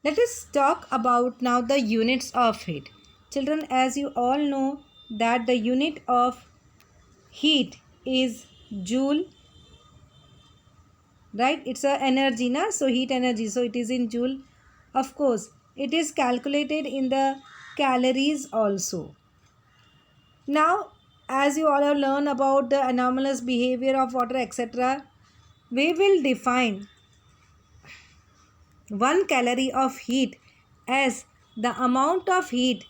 Let us talk about now the units of heat. Children, as you all know that the unit of heat is joule, right? It's a energy, na? So heat energy, so it is in joule. Of course, it is calculated in the calories also. Now, as you all have learned about the anomalous behavior of water, etc., we will define 1 calorie of heat as the amount of heat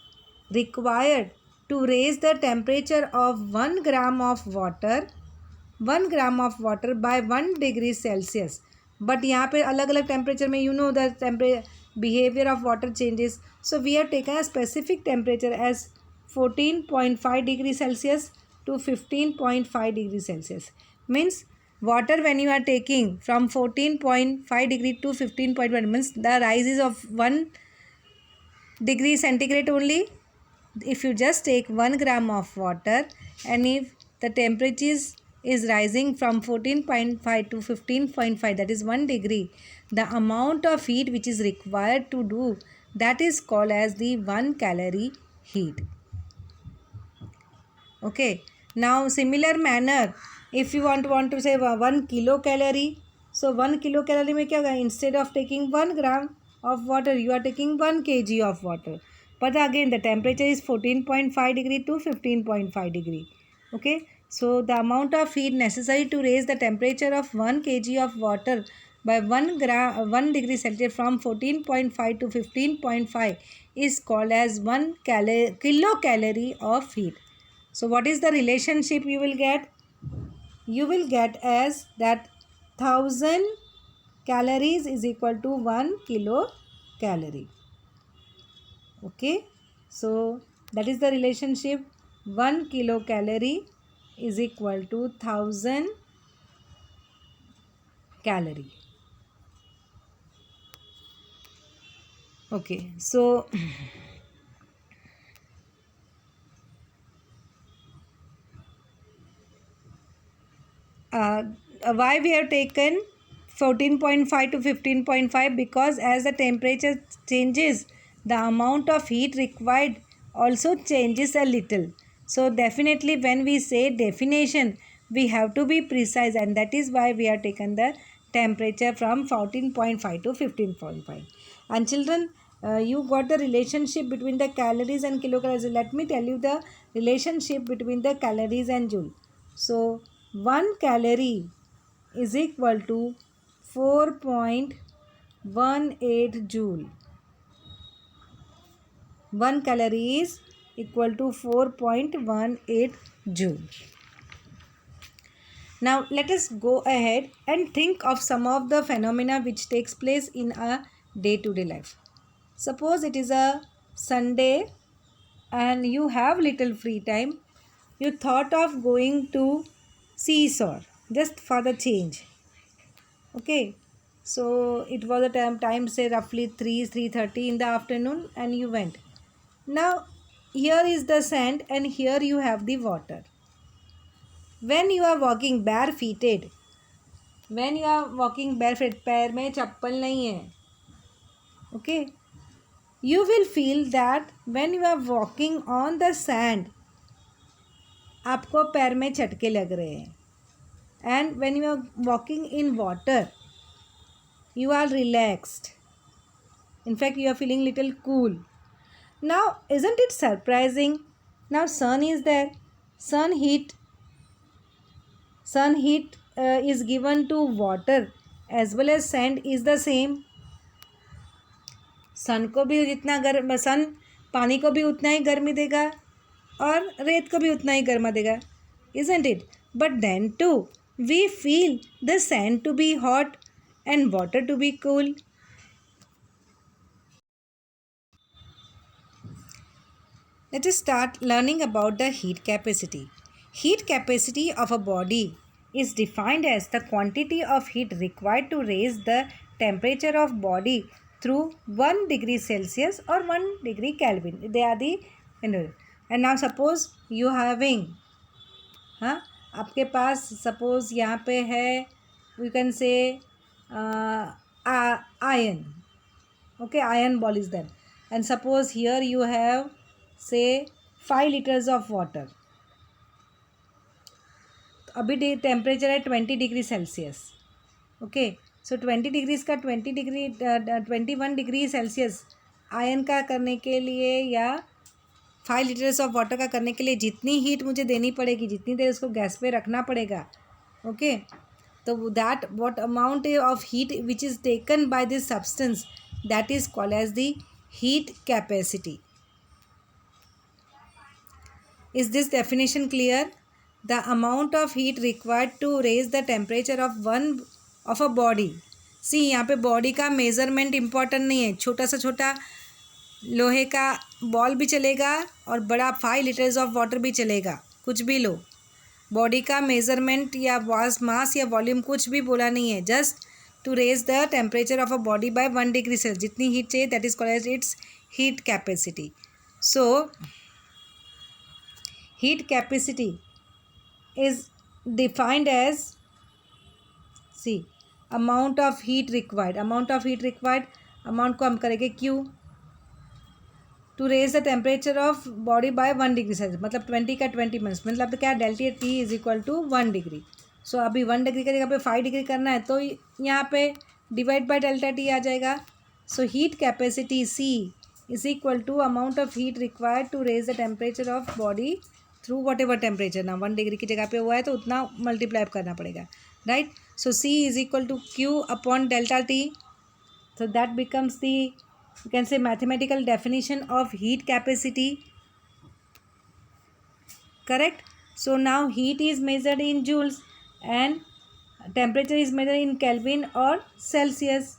required to raise the temperature of 1 gram of water 1 gram of water by 1 degree Celsius. But यहाँ पे अलग अलग temperature में you know the behavior of water changes. So we have taken a specific temperature as 14.5 degree Celsius to 15.5 degree Celsius. Means water when you are taking from 14.5 degree to 15.1 means the rise is of 1 degree centigrade only. If you just take 1 gram of water and if the temperature is rising from 14.5 to 15.5, that is 1 degree, the amount of heat which is required to do that is called as the 1 calorie heat. Okay, now similar manner if you want to say 1 kilocalorie, so 1 kilocalorie में क्या होगा, instead of taking 1 gram of water you are taking 1 kg of water, but again the temperature is 14.5 degree to 15.5 degree. Okay, so the amount of heat necessary to raise the temperature of 1 kg of water by 1 degree Celsius from 14.5 to 15.5 is called as 1 kilocalorie of heat. So what is the relationship you will get? You will get as that 1000 calories is equal to 1 kilocalorie. Okay, so that is the relationship. 1 kilocalorie is equal to 1000 calorie. Okay, so why we have taken 14.5 to 15.5? Because as the temperature changes, the amount of heat required also changes a little. So definitely when we say definition, we have to be precise, and that is why we have taken the temperature from 14.5 to 15.5. And children, you got the relationship between the calories and kilocalories. Let me tell you the relationship between the calories and joule. So 1 calorie is equal to 4.18 joule. 1 calorie is equal to 4.18 joule. Now let us go ahead and think of some of the phenomena which takes place in a day-to-day life. Suppose it is a Sunday and you have little free time. You thought of going to seesaw just for the change. Okay, so it was a time say roughly 3:30 in the afternoon and you went. Now here is the sand and here you have the water. When you are walking barefooted, पैर में चप्पल नहीं है, okay, you will feel that when you are walking on the sand, आपको पैर में चटके लग रहे हैं. And when you are walking in water, you are relaxed. In fact, you are feeling little cool. Now, isn't it surprising? Now, sun is there. Sun heat is given to water as well as sand is the same. सन को भी जितना गर्म, सन पानी को भी उतना ही गर्मी देगा और रेत को भी उतना ही गर्मा देगा. Isn't it? But then too, we feel the sand to be hot and water to be cool. Let us start learning about the heat capacity. Heat capacity of a body is defined as the quantity of heat required to raise the temperature of body through 1 degree Celsius or 1 degree Kelvin. They are the, and now suppose you having, हाँ, आपके पास suppose यहाँ पे है, we can say iron. Okay, iron ball is there. And suppose here you have say 5 liters of water. अभी temperature है 20 degree Celsius. Okay, सो 20 degrees का 21 degree Celsius ion का करने के लिए या 5 लीटर्स ऑफ वाटर का करने के लिए जितनी हीट मुझे देनी पड़ेगी, जितनी देर उसको गैस पे रखना पड़ेगा. ओके, तो that what amount of heat which is taken by this substance, that is called as the heat capacity. Is this definition clear? The amount of heat required to raise the temperature of a body. See, यहाँ पे body का measurement important नहीं है. छोटा सा छोटा लोहे का बॉल भी चलेगा और बड़ा 5 लीटर्स ऑफ वाटर भी चलेगा, कुछ भी लो. बॉडी का मेज़रमेंट या मास या वॉल्यूम कुछ भी बोला नहीं है. Just to raise the temperature of a body by 1 degree Celsius. जितनी हीट चाहिए that is called as its heat capacity. So heat capacity is defined as, see, amount of heat required. amount को हम करेंगे Q to raise the temperature of body by 1 degree Celsius. मतलब 20 का 20 minutes, मतलब क्या delta T is equal to 1 degree. So अभी 1 degree की जगह पे 5 डिग्री करना है तो यहाँ पे डिवाइड बाय डेल्टा T आ जाएगा. So heat capacity C is equal to amount of heat required to raise the temperature of body through whatever temperature. ना 1 डिग्री की जगह पे हुआ है तो उतना मल्टीप्लाई करना पड़ेगा, right. So C is equal to Q upon delta T. So that becomes the, you can say, mathematical definition of heat capacity. Correct. So now heat is measured in joules and temperature is measured in kelvin or Celsius.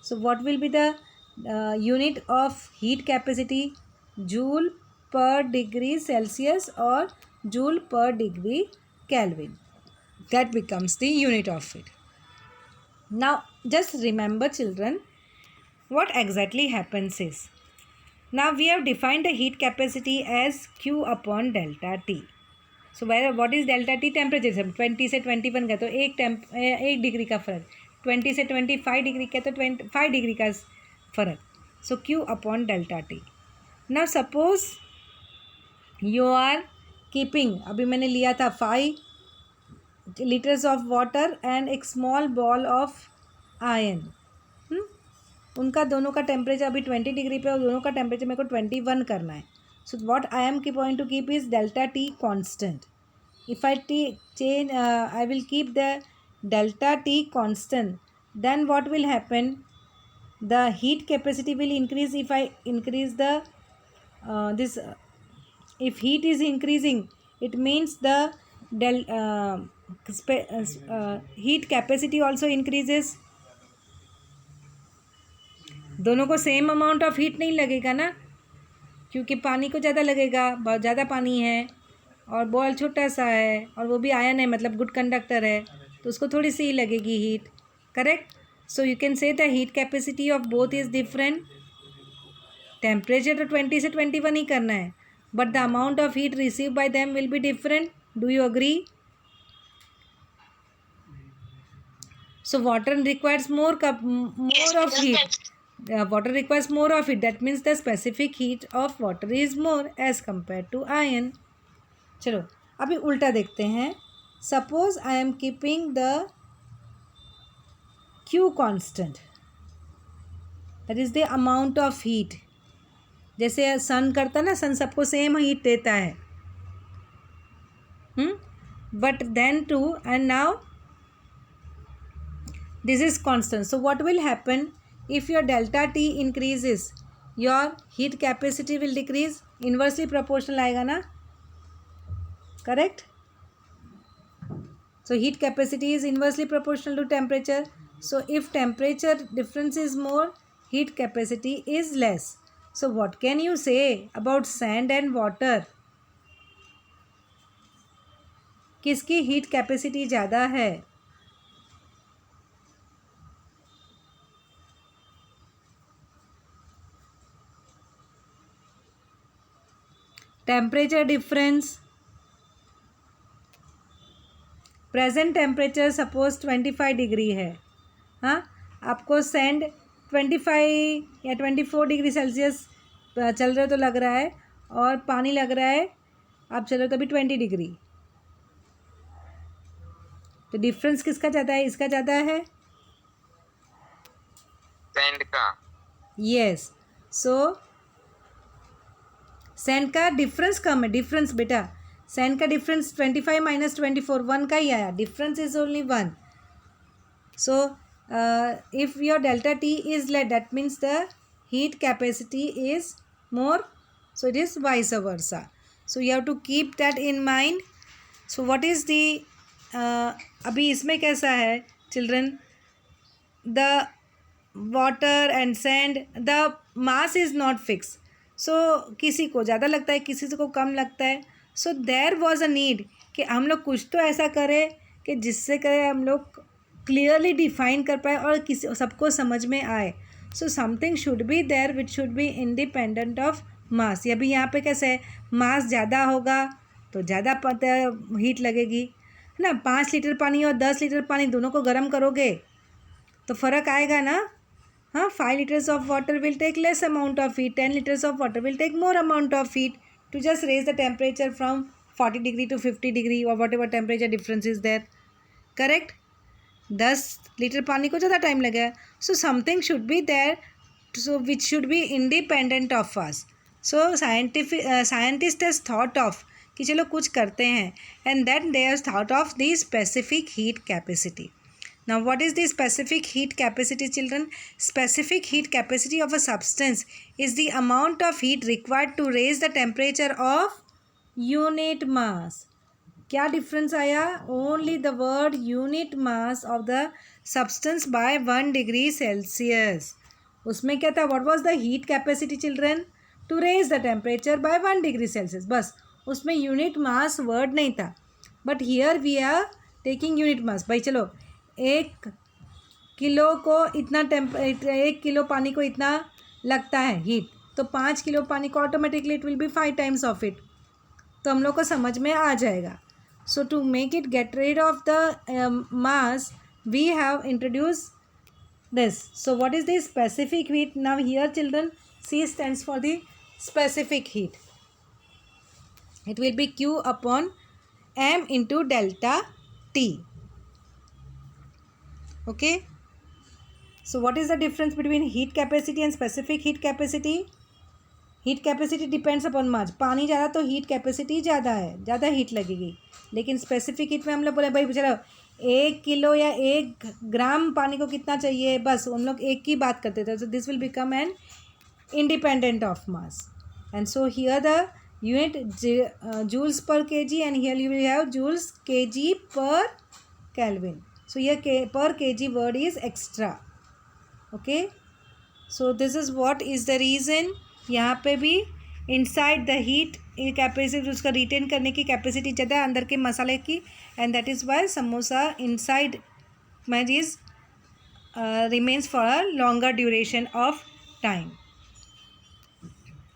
So what will be the unit of heat capacity? Joule per degree Celsius or joule per degree Kelvin. That becomes the unit of it. Now just remember children, what exactly happens is, now we have defined the heat capacity as Q upon delta T. So where what is delta T? Temperature. 20 से 21 का तो एक degree का फ़र्क, 20 से 25 degree का तो 25 degree का फ़र्क. So Q upon delta T. Now suppose you are keeping, अभी मैंने लिया था 5 लीटर्स ऑफ वाटर एंड एक स्मॉल बॉल ऑफ आयन. उनका दोनों का टेम्परेचर अभी 20 डिग्री पे और दोनों का टेम्परेचर मेरे को 21 करना है. So what I am going to keep is delta T constant. If I will keep the delta T constant, then what will happen, the heat capacity will increase if I increase the this. If heat is increasing, it means the heat capacity also increases. दोनों को same amount of heat नहीं लगेगा ना, क्योंकि पानी को ज़्यादा लगेगा, बहुत ज़्यादा पानी है और बॉल छोटा सा है और वो भी आयन है, मतलब गुड कंडक्टर है, तो उसको थोड़ी सी ही लगेगी heat. Correct. So you can से the heat capacity of both is different. Temperature तो 20 से 21 ही करना है, but the amount of heat received by them will be different. Do you agree? So water requires more of heat. Water requires more of it. That means the specific heat of water is more as compared to iron. चलो अभी उल्टा देखते हैं. Suppose I am keeping the Q constant. That is the amount of heat. जैसे सन करता ना, सन सबको same heat देता है. But then to and now this is constant. So what will happen if your delta T increases, your heat capacity will decrease. Inversely proportional आएगा ना. Correct. So heat capacity is inversely proportional to temperature. So if temperature difference is more, heat capacity is less. So what can you say about sand and water? किसकी heat capacity ज़्यादा है? Temperature difference. Present temperature suppose 25 degree है. हाँ, आपको sand 25 या 24 degree Celsius चल रहे तो लग रहा है, और पानी लग रहा है आप चल रहे तो अभी 20 डिग्री। तो डिफरेंस किसका ज़्यादा है? इसका ज़्यादा है, सैंड का। यस। सो सैंड का डिफरेंस कम है, डिफरेंस बेटा, सैंड का डिफरेंस 25 माइनस 24 1 का ही आया, difference is only 1. So if your delta T is less, that means the heat capacity is more, so it is vice versa. So you have to keep that in mind. So what is the अभी इसमें कैसा है children, the water and sand, the mass is not fixed. So किसी को ज़्यादा लगता है, किसी को कम लगता है. So there was a need कि हम लोग कुछ तो ऐसा करें कि जिससे करें हम लोग क्लियरली डिफाइन कर पाए और किसी सबको समझ में आए. So something should be there which should be independent of mass. अभी यहाँ पे कैसे है, मास ज़्यादा होगा तो ज़्यादा हीट लगेगी, है ना. 5 लीटर पानी और 10 लीटर पानी दोनों को गर्म करोगे तो फ़र्क आएगा ना. हाँ, 5 liters of water will take less amount of heat, 10 liters of water will take more amount of heat to just raise the temperature from 40 degree to 50 degree or whatever temperature difference is there. Correct? 10 litre पानी को ज़्यादा time लगेगा. So something should be there, so which should be independent of us. So scientist has thought of कि चलो कुछ करते हैं, and then they has thought of the specific heat capacity. Now what is the specific heat capacity, children? Specific heat capacity of a substance is the amount of heat required to raise the temperature of unit mass. क्या difference आया? Only the word unit mass of the substance by 1 degree Celsius. उसमें क्या था? What was the heat capacity children? To raise the temperature by 1 degree Celsius. बस उसमें unit mass word नहीं था. But here we are taking unit mass. भाई चलो, 1 kilo को इतना 1 किलो पानी को इतना लगता है हीट, तो 5 किलो पानी को automatically it will be 5 times of it. तो हम लोग को समझ में आ जाएगा. So to make it get rid of the mass, we have introduced this. So what is the specific heat? Now here children, C stands for the specific heat. It will be Q upon M into delta T. Okay. So what is the difference between heat capacity and specific heat capacity? Heat capacity depends upon mass. पानी ज़्यादा तो heat capacity ज़्यादा है, ज़्यादा heat लगेगी. लेकिन specific heat में हम लोग बोले भाई चलो 1 किलो या 1 ग्राम पानी को कितना चाहिए, बस हम लोग एक की बात करते थे. So this will become an independent of mass. And so here the unit joules per KG, and here you will have joules KG per kelvin. So here per KG word is extra. Okay. So this is what is the reason. यहाँ पे भी inside the heat capacity, उसका retain करने की capacity ज़्यादा है अंदर के मसाले की, and that is why samosa inside मैज is remains for a longer duration of time.